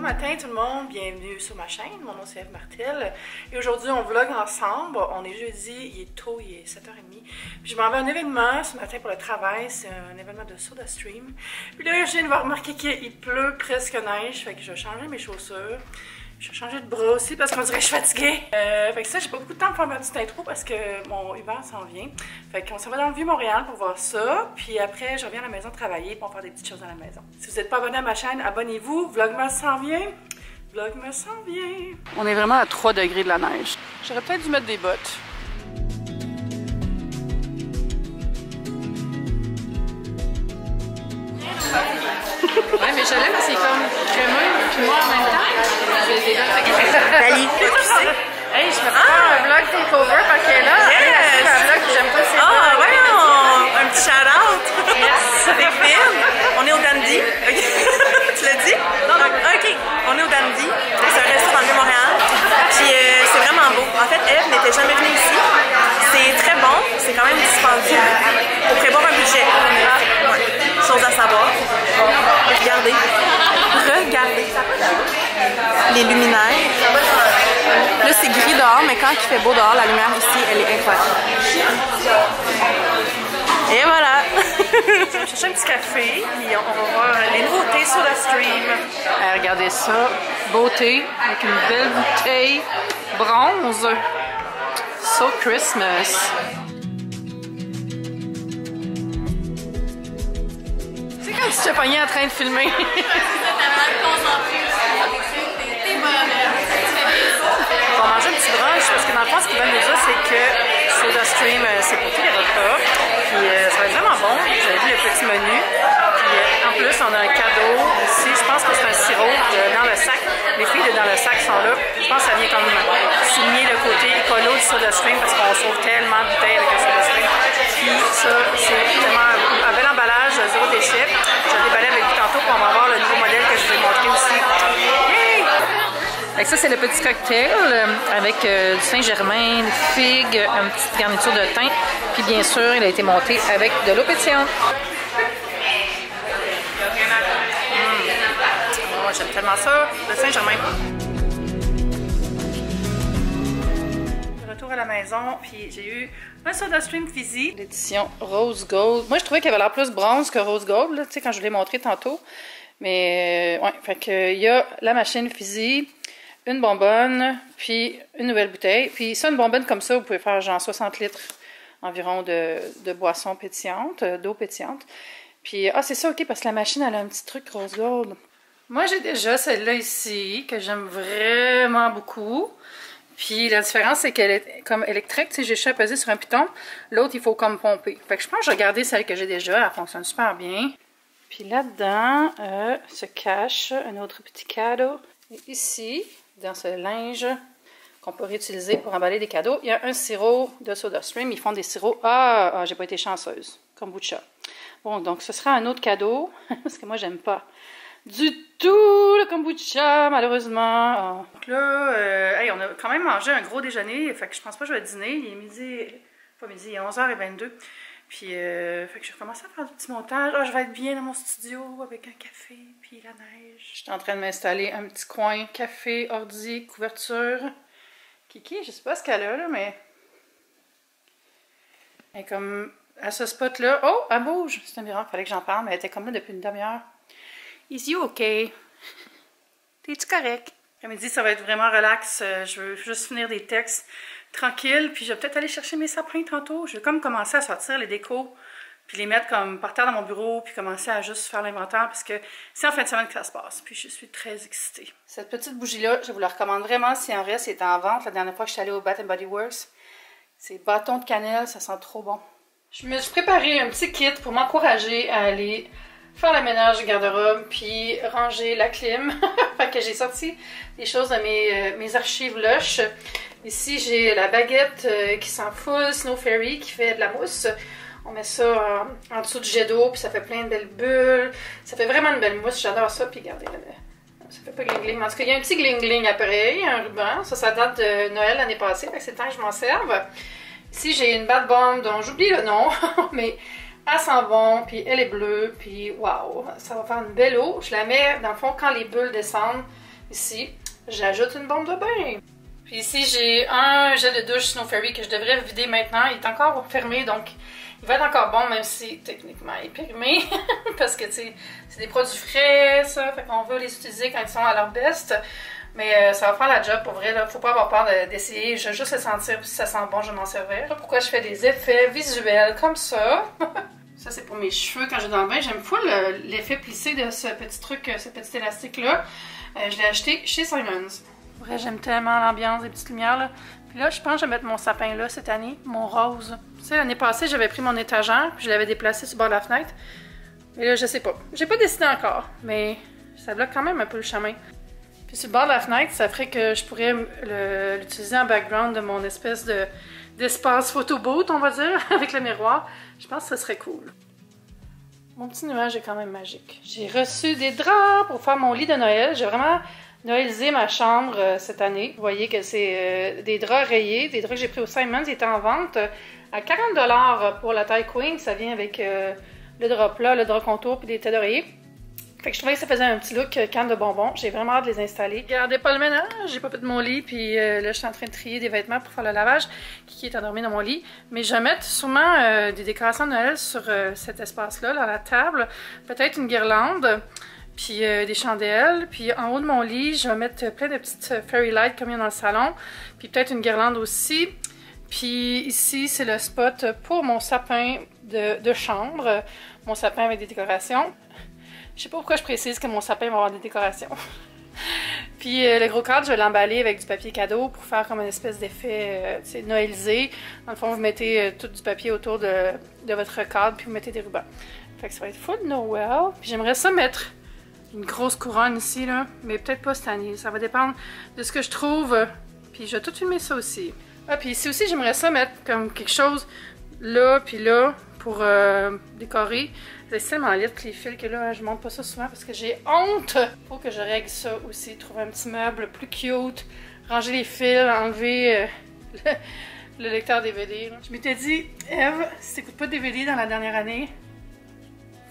matin tout le monde, bienvenue sur ma chaîne, mon nom c'est Eve Martel et aujourd'hui on vlog ensemble, on est jeudi, il est tôt, il est 7h30 puis je m'en vais à un événement ce matin pour le travail, c'est un événement de SodaStream puis là je viens de voir remarquer qu'il pleut presque neige, fait que je vais changer mes chaussures. Je vais changer de bras aussi parce qu'on dirait que je suis fatiguée. Fait que ça, j'ai pas beaucoup de temps pour faire ma petite intro parce que mon hiver s'en vient. Fait qu'on s'en va dans le Vieux-Montréal pour voir ça. Puis après, je reviens à la maison travailler pour faire des petites choses à la maison. Si vous n'êtes pas abonné à ma chaîne, abonnez-vous. Vlogmas s'en vient. Vlogmas s'en vient. On est vraiment à 3 degrés de la neige. J'aurais peut-être dû mettre des bottes. Ouais, mais je l'aime, c'est comme crémeux, puis moi en même temps. Dali. Hey, je me prends un vlog takeover quand elle est là. Yes. Un vlog que j'aime pas c'est Ah, ouais, un petit shout-out. Yes. Avec Phil. On est au Dandy. Tu l'as dit? Non, non. OK. On est au Dandy. C'est un resto dans le Vieux-Montréal. Puis c'est vraiment beau. En fait, Eve n'était jamais venue ici. C'est très bon. C'est quand même dispendieux. Faut prévoir un budget. Ouais. Chose à savoir. Regardez. Regardez. Les luminaires. Là, c'est gris dehors, mais quand il fait beau dehors, la lumière ici, elle est incroyable. Et voilà! Je vais chercher un petit café, puis on va voir les nouveautés sur la stream. Regardez ça, beauté, avec une belle bouteille bronze. So Christmas. C'est comme si tu te pognais en train de filmer. On va manger un petit brunch parce que dans le fond, ce qu'ils veulent nous dire, c'est que SodaStream, c'est pour tous les repas. Puis ça va être vraiment bon. Vous avez vu le petit menu. Puis en plus, on a un cadeau ici. Je pense que c'est un sirop dans le sac. Les filles dans le sac sont là. Je pense que ça vient comme souligner le côté écolo du SodaStream parce qu'on sauve tellement de bouteilles avec le SodaStream. Puis ça, c'est tellement un bel emballage, zéro déchet. Je vais déballer avec vous tantôt pour on va voir le nouveau modèle que je vous ai montré aussi. Yay! Et ça, c'est le petit cocktail avec du Saint-Germain, des figues, une petite garniture de thym. Puis bien sûr, il a été monté avec de l'eau pétillante. Oh, j'aime tellement ça, le Saint-Germain. Retour à la maison, puis j'ai eu un SodaStream Fizzy. L'édition Rose Gold. Moi, je trouvais qu'il avait l'air plus bronze que Rose Gold, tu sais, quand je vous l'ai montré tantôt. Mais, ouais, fait que il y a la machine Fizzy, une bonbonne, puis une nouvelle bouteille. Puis ça, une bonbonne comme ça, vous pouvez faire genre 60 litres environ de boissons pétillantes, d'eau pétillante. Puis, ah, c'est ça, ok, parce que la machine, elle a un petit truc rose gold. Moi, j'ai déjà celle-là ici, que j'aime vraiment beaucoup. Puis la différence, c'est qu'elle est comme électrique. Tu sais, j'ai juste à peser sur un piton. L'autre, il faut comme pomper. Fait que je pense que je vais garder celle que j'ai déjà. Elle fonctionne super bien. Puis là-dedans se cache un autre petit cadeau. Et ici, dans ce linge qu'on peut réutiliser pour emballer des cadeaux, il y a un sirop de SodaStream. Ils font des sirops. Ah, j'ai pas été chanceuse. Kombucha. Bon, donc ce sera un autre cadeau. Parce que moi, j'aime pas du tout le kombucha, malheureusement. Donc là, hey, on a quand même mangé un gros déjeuner. Fait que je pense pas que je vais dîner. Il est midi, pas midi, il est 11h22. Puis, fait que j'ai commencé à faire du petit montage. Ah, je vais être bien dans mon studio avec un café, puis la neige. Je suis en train de m'installer un petit coin café, ordi, couverture. Kiki, je sais pas ce qu'elle a là, mais elle est comme à ce spot-là. Oh, elle bouge! C'est un miracle, fallait que j'en parle, mais elle était comme là depuis une demi-heure. Is you okay? T'es-tu correct? Comme il dit, ça va être vraiment relax. Je veux juste finir des textes tranquilles. Puis je vais peut-être aller chercher mes sapins tantôt. Je vais comme commencer à sortir les décos. Puis les mettre comme par terre dans mon bureau. Puis commencer à juste faire l'inventaire. Parce que c'est en fin de semaine que ça se passe. Puis je suis très excitée. Cette petite bougie-là, je vous la recommande vraiment. Si en reste, c'est en vente. La dernière fois que je suis allée au Bath & Body Works. C'est bâton de cannelle. Ça sent trop bon. Je me suis préparé un petit kit pour m'encourager à aller faire le ménage du garde-robe, puis ranger la clim. Fait que j'ai sorti des choses de mes archives lush. Ici, j'ai la baguette qui sent full Snow Fairy, qui fait de la mousse. On met ça en dessous du jet d'eau, puis ça fait plein de belles bulles. Ça fait vraiment une belle mousse, j'adore ça. Puis regardez, ça fait pas gling-gling. En tout cas, il y a un petit gling-gling après, il y a un ruban. Ça date de Noël l'année passée, fait que c'est le temps que je m'en serve. Ici, j'ai une bath bomb dont j'oublie le nom, mais elle sent bon, puis elle est bleue, puis waouh, ça va faire une belle eau. Je la mets, dans le fond, quand les bulles descendent, Ici, j'ajoute une bombe de bain. Puis ici, j'ai un gel de douche Snow Fairy que je devrais vider maintenant. Il est encore fermé, donc il va être encore bon, même si techniquement il est périmé. Parce que, tu sais, c'est des produits frais, ça. Fait qu'on veut les utiliser quand ils sont à leur best. Mais ça va faire la job pour vrai, là. Faut pas avoir peur d'essayer. Je vais juste le sentir, puis si ça sent bon, je vais m'en servir. Je sais pas pourquoi je fais des effets visuels comme ça. Ça, c'est pour mes cheveux quand je vais dans le bain. J'aime full l'effet plissé de ce petit truc, ce petit élastique-là. Je l'ai acheté chez Simons. Ouais, j'aime tellement l'ambiance des petites lumières, là. Puis là, je pense que je vais mettre mon sapin là cette année, mon rose. Tu sais, l'année passée, j'avais pris mon étagère, puis je l'avais déplacé sur le bord de la fenêtre. Mais là, je sais pas. J'ai pas décidé encore, mais ça bloque quand même un peu le chemin. Puis sur le bord de la fenêtre, ça ferait que je pourrais l'utiliser en background de mon espèce d'espace photo booth, on va dire, avec le miroir. Je pense que ça serait cool. Mon petit nuage est quand même magique. J'ai reçu des draps pour faire mon lit de Noël. J'ai vraiment noëlisé ma chambre cette année. Vous voyez que c'est des draps rayés, des draps que j'ai pris au Simons. Ils étaient en vente à 40 $ pour la taille queen. Ça vient avec le drap plat, le drap contour puis des têtes d'oreiller. Fait que je trouvais que ça faisait un petit look canne de bonbons. J'ai vraiment hâte de les installer. Regardez pas le ménage, j'ai pas fait de mon lit, puis là je suis en train de trier des vêtements pour faire le lavage. Kiki est endormi dans mon lit. Mais je vais mettre sûrement des décorations de Noël sur cet espace-là, dans la table. Peut-être une guirlande, puis des chandelles. Puis en haut de mon lit, je vais mettre plein de petites fairy lights comme il y a dans le salon. Puis peut-être une guirlande aussi. Puis ici, c'est le spot pour mon sapin de chambre. Mon sapin avec des décorations. Je sais pas pourquoi je précise que mon sapin va avoir des décorations. Puis le gros cadre, je vais l'emballer avec du papier cadeau pour faire comme une espèce d'effet noëlisé. Dans le fond, vous mettez tout du papier autour de votre cadre, puis vous mettez des rubans. Fait que ça va être full Noël. Puis j'aimerais ça mettre une grosse couronne ici, là, mais peut-être pas cette année. Ça va dépendre de ce que je trouve. Puis je vais tout filmer ça aussi. Ah, puis ici aussi, j'aimerais ça mettre comme quelque chose là, puis là, pour décorer. C'est tellement laid les fils que là, je monte pas ça souvent parce que j'ai honte. Faut que je règle ça aussi, trouver un petit meuble plus cute, ranger les fils, enlever le lecteur DVD. Là. Je m'étais dit, Eve, si t'écoutes pas de DVD dans la dernière année,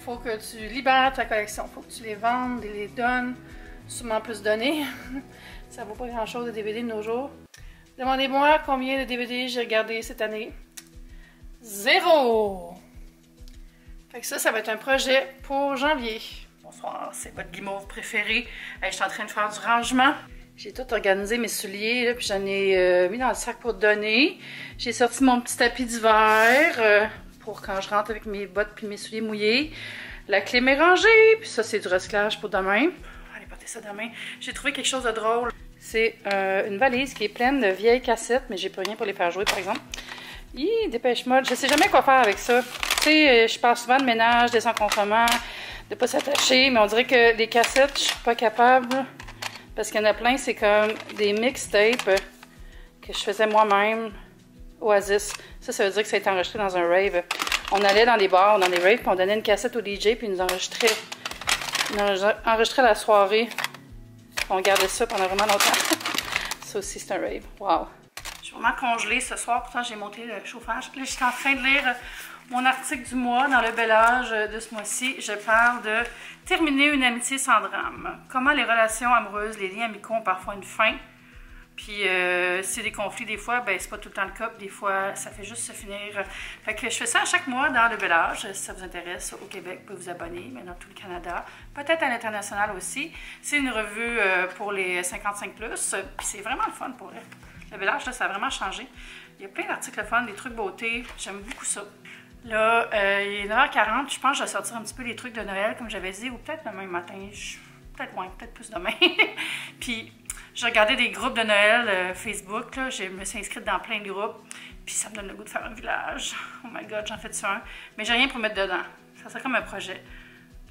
faut que tu libères ta collection. Faut que tu les vendes et les donnes, sûrement plus donner. Ça vaut pas grand chose de DVD de nos jours. Demandez-moi combien de DVD j'ai regardé cette année. 0! Fait que ça va être un projet pour janvier. Bonsoir, c'est votre guimauve préférée. Je suis en train de faire du rangement. J'ai tout organisé mes souliers, là, puis j'en ai mis dans le sac pour donner. J'ai sorti mon petit tapis d'hiver pour quand je rentre avec mes bottes puis mes souliers mouillés. La clé m'est rangée, puis ça c'est du recyclage pour demain. Allez, porter ça demain. J'ai trouvé quelque chose de drôle. C'est une valise qui est pleine de vieilles cassettes, mais j'ai pas rien pour les faire jouer par exemple. Dépêche-moi, je sais jamais quoi faire avec ça. Tu sais, je parle souvent de ménage, des encombrements, de pas s'attacher, mais on dirait que les cassettes, je suis pas capable. Parce qu'il y en a plein, c'est comme des mixtapes que je faisais moi-même. Oasis. Ça veut dire que ça a été enregistré dans un rave. On allait dans des bars, dans des raves, puis on donnait une cassette au DJ, puis ils nous enregistrait la soirée. On gardait ça pendant vraiment longtemps. Ça aussi, c'est un rave. Wow! Je suis vraiment congelée ce soir, pourtant j'ai monté le chauffage. Là, je suis en train de lire mon article du mois dans le Bel Âge de ce mois-ci. Je parle de terminer une amitié sans drame. Comment les relations amoureuses, les liens amicaux ont parfois une fin. Puis s'il y a des conflits des fois, ben c'est pas tout le temps le cas. Des fois, ça fait juste se finir. Fait que je fais ça à chaque mois dans le Bel Âge. Si ça vous intéresse, au Québec, vous pouvez vous abonner, mais dans tout le Canada. Peut-être à l'international aussi. C'est une revue pour les 55+. Puis c'est vraiment le fun pour eux. Le Bel Âge, là, ça a vraiment changé. Il y a plein d'articles fun, des trucs beauté. J'aime beaucoup ça. Là, il est 9h40. Je pense que je vais sortir un petit peu les trucs de Noël, comme j'avais dit, ou peut-être demain matin. Peut-être moins, peut-être plus demain. Puis, j'ai regardé des groupes de Noël Facebook. Là. Je me suis inscrite dans plein de groupes. Puis, ça me donne le goût de faire un village. Oh my God, j'en fais dessus un. Mais j'ai rien pour mettre dedans. Ça serait comme un projet.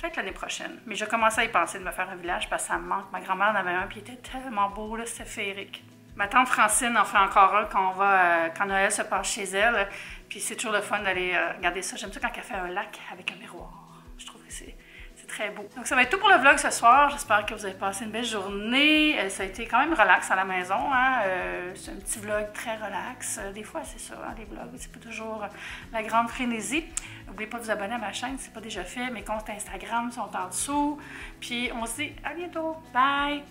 Peut-être l'année prochaine. Mais j'ai commencé à y penser de me faire un village parce que ça me manque. Ma grand-mère en avait un, puis il était tellement beau, là, c'était féerique. Ma tante Francine en fait encore un quand Noël se passe chez elle. Puis c'est toujours le fun d'aller regarder ça. J'aime ça quand elle fait un lac avec un miroir. Je trouve que c'est très beau. Donc ça va être tout pour le vlog ce soir. J'espère que vous avez passé une belle journée. Ça a été quand même relax à la maison. Hein? C'est un petit vlog très relax. Des fois c'est ça, hein, les vlogs. C'est pas toujours la grande frénésie. N'oubliez pas de vous abonner à ma chaîne si ce n'est pas déjà fait. Mes comptes Instagram sont en dessous. Puis on se dit à bientôt. Bye!